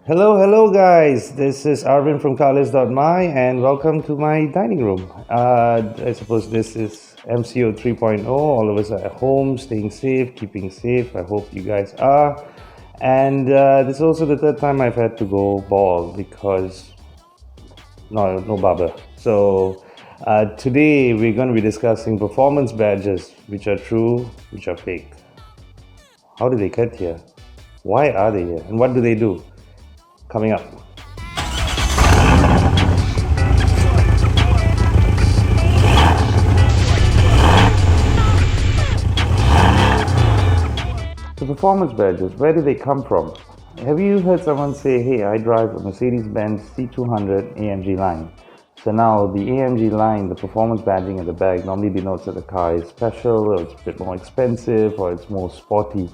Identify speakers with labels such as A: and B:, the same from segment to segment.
A: Hello guys. This is Arvin from Carlist.my and welcome to my dining room. I suppose this is MCO 3.0. All of us are at home, staying safe, keeping safe. I hope you guys are. And this is also the third time I've had to go bald because no barber. So today we're going to be discussing performance badges, which are true, which are fake. How did they get here? Why are they here? And what do they do? Coming up. The performance badges, where do they come from? Have you heard someone say, hey, I drive a Mercedes-Benz C200 AMG Line. So now the AMG Line, the performance badging at the back normally denotes that the car is special, or it's a bit more expensive, or it's more sporty.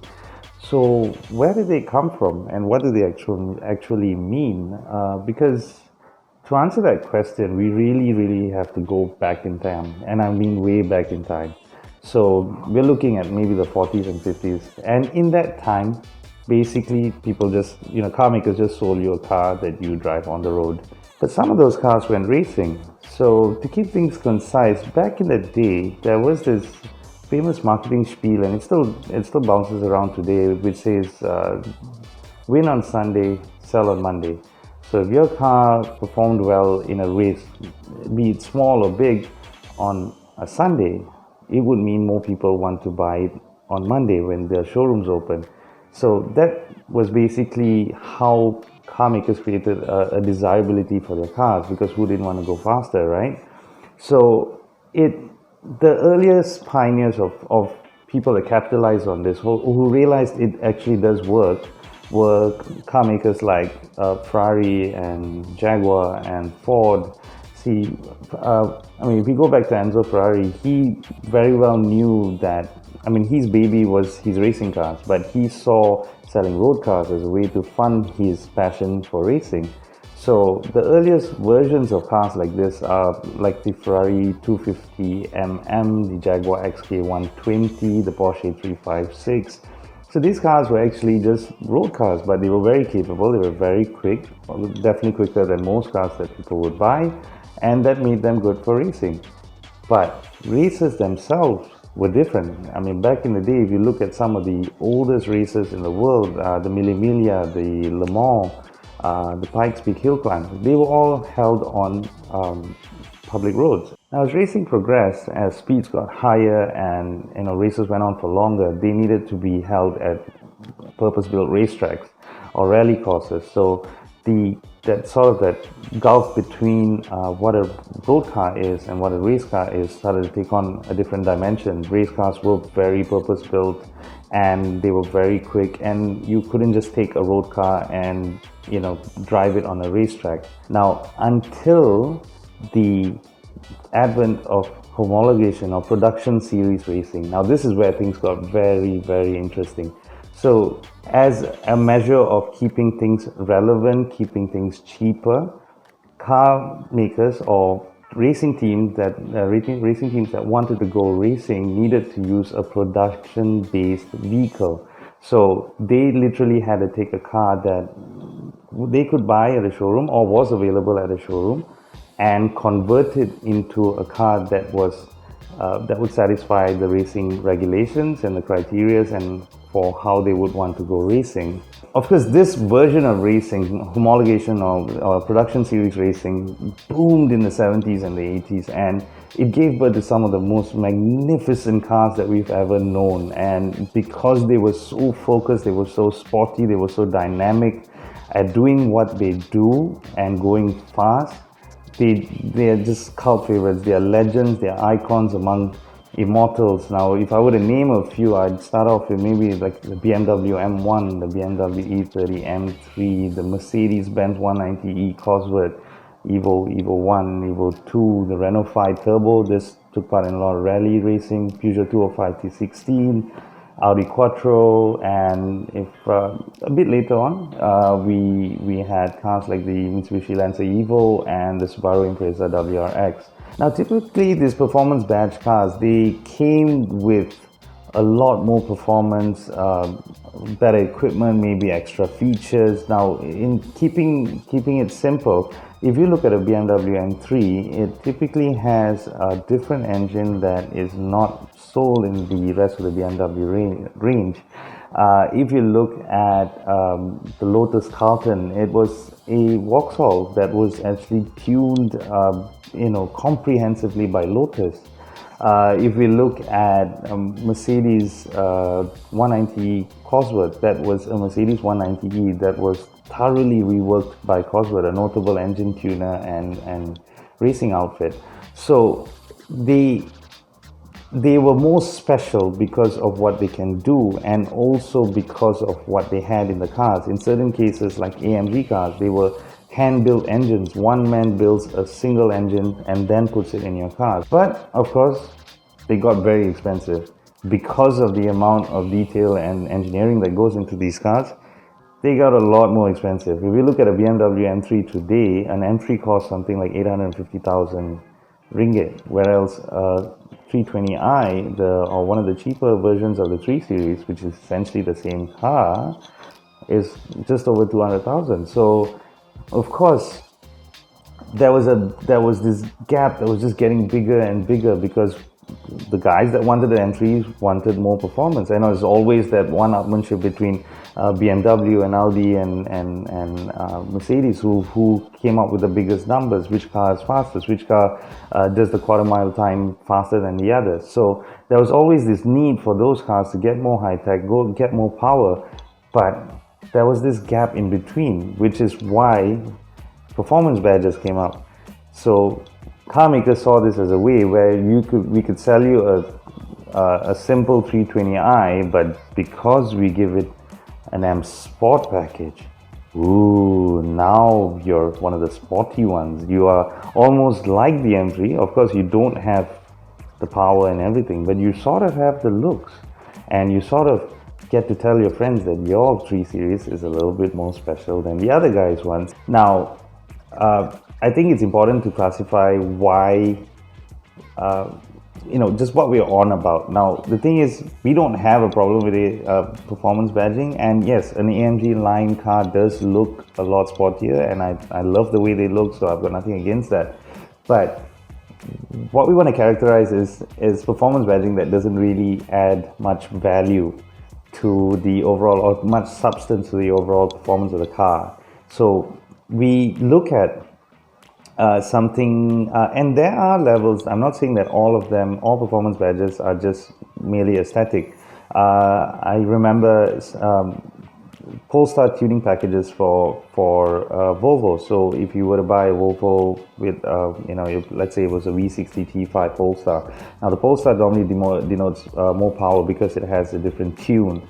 A: So where did they come from and what do they actually mean? Because to answer that question, we really have to go back in time, and I mean way back in time. So we're looking at maybe the 40s and 50s, and in that time, basically people just, car makers just sold you a car that you drive on the road. But some of those cars went racing. So to keep things concise, back in the day, there was this famous marketing spiel, and it still bounces around today, which says win on Sunday, sell on Monday. So if your car performed well in a race, be it small or big, on a Sunday, it would mean more people want to buy it on Monday when the showrooms open. So that was basically how car makers created a desirability for their cars, because who didn't want to go faster, right? So the earliest pioneers of people that capitalized on this, who realized it actually does work, were car makers like Ferrari and Jaguar and Ford. See, if we go back to Enzo Ferrari, he very well knew that, his baby was his racing cars, but he saw selling road cars as a way to fund his passion for racing. So the earliest versions of cars like this are like the Ferrari 250mm, the Jaguar XK120, the Porsche 356. So these cars were actually just road cars, but they were very capable, they were very quick, definitely quicker than most cars that people would buy, and that made them good for racing. But races themselves were different. Back in the day, if you look at some of the oldest races in the world, the Mille, the Le Mans, the Pikes Peak Hill Climb, they were all held on public roads. Now, as racing progressed, as speeds got higher and races went on for longer, they needed to be held at purpose-built racetracks or rally courses. So that gulf between what a road car is and what a race car is started to take on a different dimension. Race cars were very purpose-built and they were very quick, and you couldn't just take a road car and drive it on a racetrack. Now, until the advent of homologation or production series racing, now this is where things got very interesting. So as a measure of keeping things relevant, keeping things cheaper, car makers or racing teams that wanted to go racing needed to use a production-based vehicle. So they literally had to take a car that they could buy at a showroom or was available at a showroom and convert it into a car that would satisfy the racing regulations and the criteria and for how they would want to go racing. Of course, this version of racing, homologation or production series racing, boomed in the 70s and the 80s, and it gave birth to some of the most magnificent cars that we've ever known. And because they were so focused, they were so sporty, they were so dynamic at doing what they do and going fast, they are just cult favorites. They are legends, they are icons among immortals. Now, if I were to name a few, I'd start off with maybe like the BMW M1, the BMW E30 M3, the Mercedes-Benz 190e Cosworth, Evo 1, Evo 2, the Renault 5 Turbo. This took part in a lot of rally racing, Peugeot 205 T16, Audi Quattro, and if a bit later on, we had cars like the Mitsubishi Lancer Evo and the Subaru Impreza WRX. Now, typically these performance badge cars, they came with a lot more performance, better equipment, maybe extra features. Now, in keeping it simple, if you look at a BMW M3, it typically has a different engine that is not sold in the rest of the BMW range. If you look at the Lotus Carlton, it was a Vauxhall that was actually tuned, comprehensively by Lotus. If we look at Mercedes 190 Cosworth, that was a Mercedes 190E that was thoroughly reworked by Cosworth, a notable engine tuner and racing outfit. So they were more special because of what they can do, and also because of what they had in the cars. In certain cases, like AMG cars, they were hand-built engines. One man builds a single engine and then puts it in your car. But of course, they got very expensive because of the amount of detail and engineering that goes into these cars. They got a lot more expensive. If you look at a BMW M3 today, an M3 costs something like 850,000 ringgit, whereas 320i, or one of the cheaper versions of the 3 Series, which is essentially the same car, is just over 200,000. So, of course, there was this gap that was just getting bigger and bigger because the guys that wanted the M3s wanted more performance. I know there's always that one-upmanship between BMW and Audi and Mercedes who came up with the biggest numbers, which car is fastest, which car does the quarter-mile time faster than the others. So there was always this need for those cars to get more high-tech, get more power, but there was this gap in between, which is why performance badges came up. So car makers saw this as a way where we could sell you a simple 320i, but because we give it an M Sport package, ooh, now you're one of the sporty ones. You are almost like the M3. Of course, you don't have the power and everything, but you sort of have the looks, and you sort of get to tell your friends that your 3 Series is a little bit more special than the other guys' ones. Now, I think it's important to classify why, just what we're on about. Now, the thing is, we don't have a problem with a performance badging, and yes, an AMG Line car does look a lot sportier, and I love the way they look, so I've got nothing against that. But what we want to characterize is performance badging that doesn't really add much value to the overall, or much substance to the overall performance of the car. So we look at something, and there are levels. I'm not saying that all performance badges are just merely aesthetic. I remember Polestar tuning packages for Volvo. So if you were to buy a Volvo with, let's say it was a V60 T5 Polestar. Now the Polestar normally denotes more power because it has a different tune.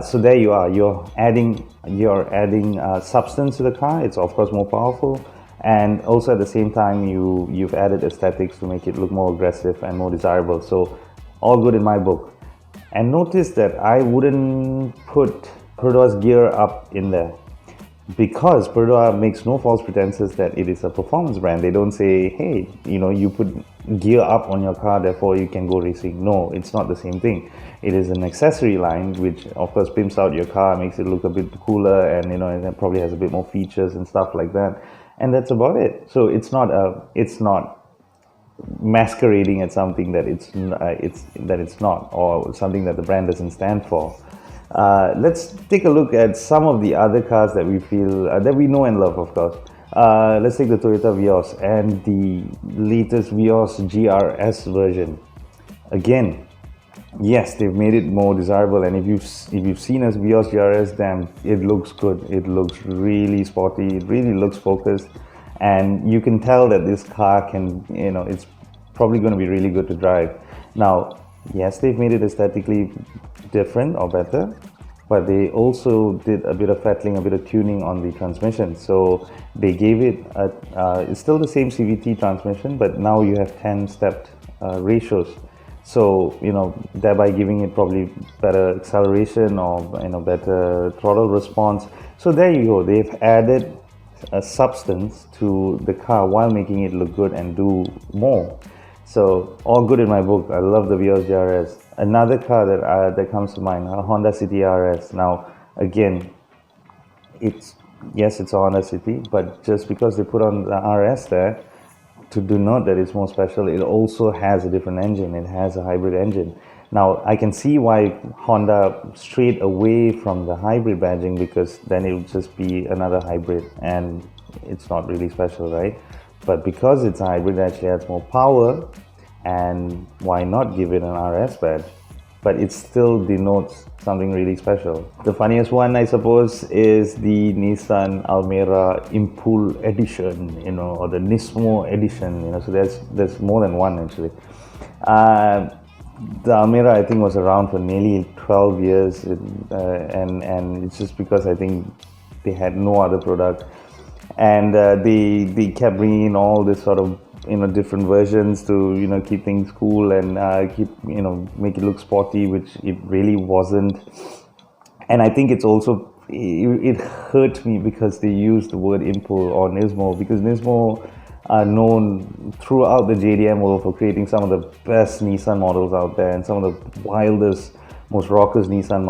A: So there you are. You're adding substance to the car. It's of course more powerful. And also at the same time, you've added aesthetics to make it look more aggressive and more desirable. So all good in my book. And notice that I wouldn't put Perodua's GearUp in there, because Perodua makes no false pretenses that it is a performance brand. They don't say, hey, you put gear up on your car, therefore you can go racing. No, it's not the same thing. It is an accessory line, which of course pimps out your car, makes it look a bit cooler, and it probably has a bit more features and stuff like that. And that's about it. So it's not masquerading as something that it's not, or something that the brand doesn't stand for. Let's take a look at some of the other cars that we feel that we know and love, of course. Let's take the Toyota Vios and the latest Vios GRS version. Again, yes, they've made it more desirable, and if you've seen a Vios GRS, damn, it looks good. It looks really sporty. It really looks focused, and you can tell that this car can, it's probably going to be really good to drive. Now, yes, they've made it aesthetically different or better, but they also did a bit of fettling, a bit of tuning on the transmission. So they gave it it's still the same CVT transmission, but now you have 10 stepped ratios. So, thereby giving it probably better acceleration or, better throttle response. So there you go. They've added a substance to the car while making it look good and do more. So all good in my book. I love the Vios GRS. Another car that comes to mind, a Honda City RS. Now again, it's yes, it's a Honda City, but just because they put on the RS there, to denote that it's more special, it also has a different engine. It has a hybrid engine. Now I can see why Honda strayed away from the hybrid badging, because then it would just be another hybrid and it's not really special, right? But because it's a hybrid, it actually adds more power, and why not give it an RS badge? But it still denotes something really special. The funniest one, I suppose, is the Nissan Almera Impul edition, or the Nismo edition, so there's more than one actually. The Almera, I think, was around for nearly 12 years, and it's just because I think they had no other product, and they kept bringing in all this sort of different versions to keep things cool and make it look sporty, which it really wasn't. And I think it's also it hurt me because they used the word Impul or Nismo, because Nismo are known throughout the JDM world for creating some of the best Nissan models out there, and some of the wildest, most raucous Nissan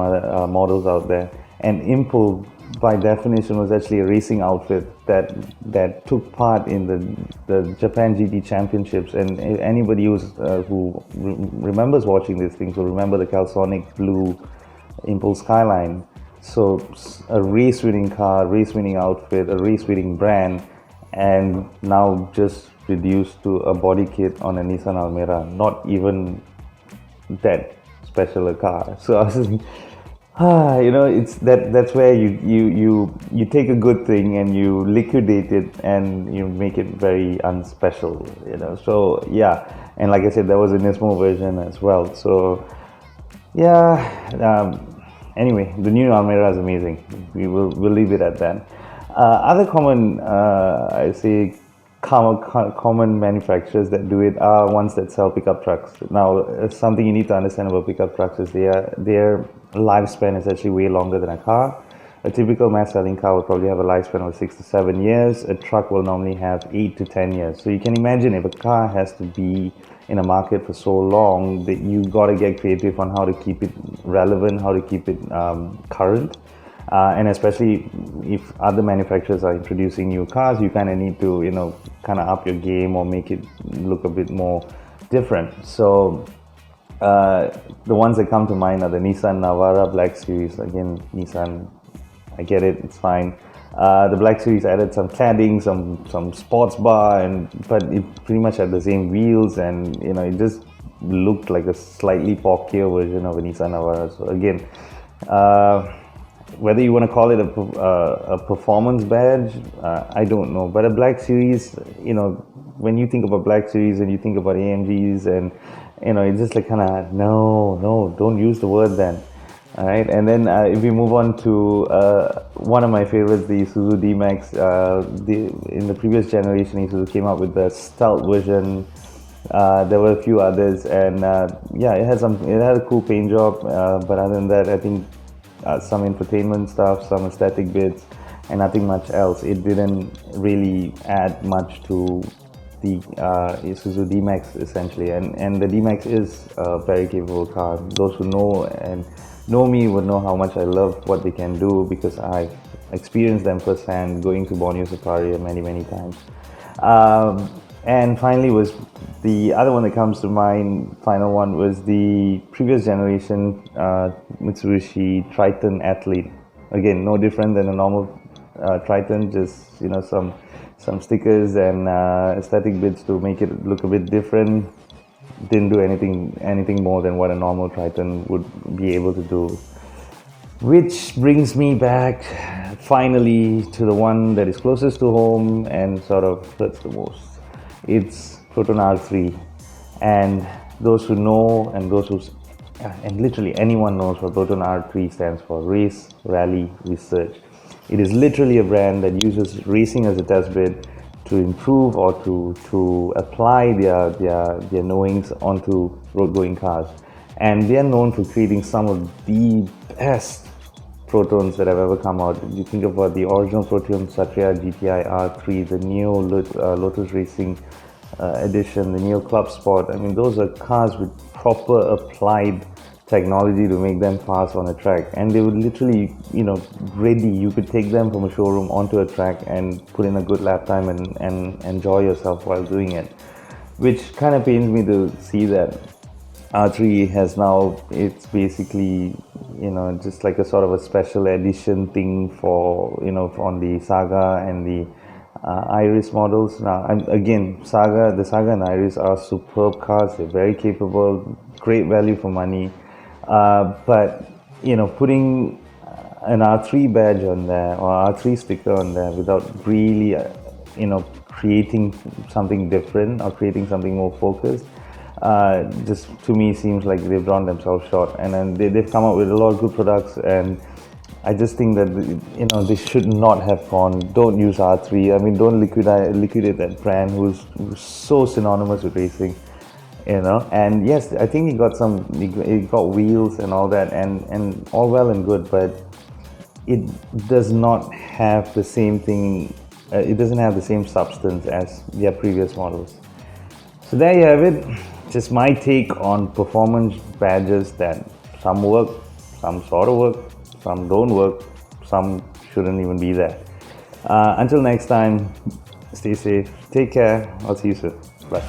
A: models out there. And Impul, by definition, was actually a racing outfit that took part in the Japan GT Championships. And anybody who remembers watching these things will remember the calsonic blue Impul Skyline. So a race-winning car, race-winning outfit, a race-winning brand, and now just reduced to a body kit on a Nissan Almera. Not even that special a car. So I was thinking, it's that's where you take a good thing and you liquidate it and you make it very unspecial, So yeah, and like I said, there was a Nismo version as well. So yeah. Anyway, the new Almera is amazing. We'll leave it at that. Other common, common manufacturers that do it are ones that sell pickup trucks. Now, something you need to understand about pickup trucks is their lifespan is actually way longer than a car. A typical mass selling car will probably have a lifespan of 6 to 7 years. A truck will normally have 8 to 10 years. So you can imagine, if a car has to be in a market for so long, that you got to get creative on how to keep it relevant, how to keep it current. And especially if other manufacturers are introducing new cars, you kind of need to, kind of up your game or make it look a bit more different. So the ones that come to mind are the Nissan Navara Black Series. Again, Nissan, I get it, it's fine. The Black Series added some cladding, some sports bar, but it pretty much had the same wheels, and it just looked like a slightly porkier version of a Nissan Navara. So again, whether you want to call it a performance badge, I don't know. But a Black Series, when you think about Black Series and you think about AMGs, and it's just like kind of no, don't use the word then. All right, and then if we move on to one of my favorites, the Isuzu D-Max. In the previous generation, Isuzu came up with the Stealth version. There were a few others, and it had a cool paint job. But other than that, I think some infotainment stuff, some aesthetic bits, and nothing much else. It didn't really add much to the Isuzu D-Max essentially, and the D-Max is a very capable car. Those who know me would know how much I love what they can do, because I've experienced them firsthand, going to Borneo Safari many times. And finally was the other one that comes to mind, final one, was the previous generation Mitsubishi Triton Athlete. Again, no different than a normal Triton, just some stickers and aesthetic bits to make it look a bit different. Didn't do anything more than what a normal Triton would be able to do. Which brings me back finally to the one that is closest to home and sort of hurts the most. It's Proton R3, and those who know and literally anyone knows what Proton R3 stands for: Race, Rally, Research. It is literally a brand that uses racing as a test bed to improve or to apply their knowings onto road-going cars. And they are known for creating some of the best Protons that have ever come out. You think about the original Proton Satria GTI R3, the Neo Lotus Racing edition, the Neo Club Sport. I mean, those are cars with proper applied technology to make them fast on a track, and they would literally, ready. You could take them from a showroom onto a track and put in a good lap time and enjoy yourself while doing it, which kind of pains me to see that R3 has now, it's basically, just like a sort of a special edition thing for, on the Saga and the Iriz models. Now, again, the Saga and Iriz are superb cars. They're very capable, great value for money. But, putting an R3 badge on there or R3 sticker on there without really, creating something different or creating something more focused, just to me seems like they've drawn themselves short. And then they've come up with a lot of good products, and I just think that they should not have gone. Don't use R3. I mean, don't liquidate that brand who's so synonymous with racing. And yes, I think he got wheels and all that, and all well and good, but it does not have the same thing. It doesn't have the same substance as their previous models. So there you have it. Just my take on performance badges that some work, some sort of work, some don't work, some shouldn't even be there. Until next time, stay safe, take care. I'll see you soon. Bye.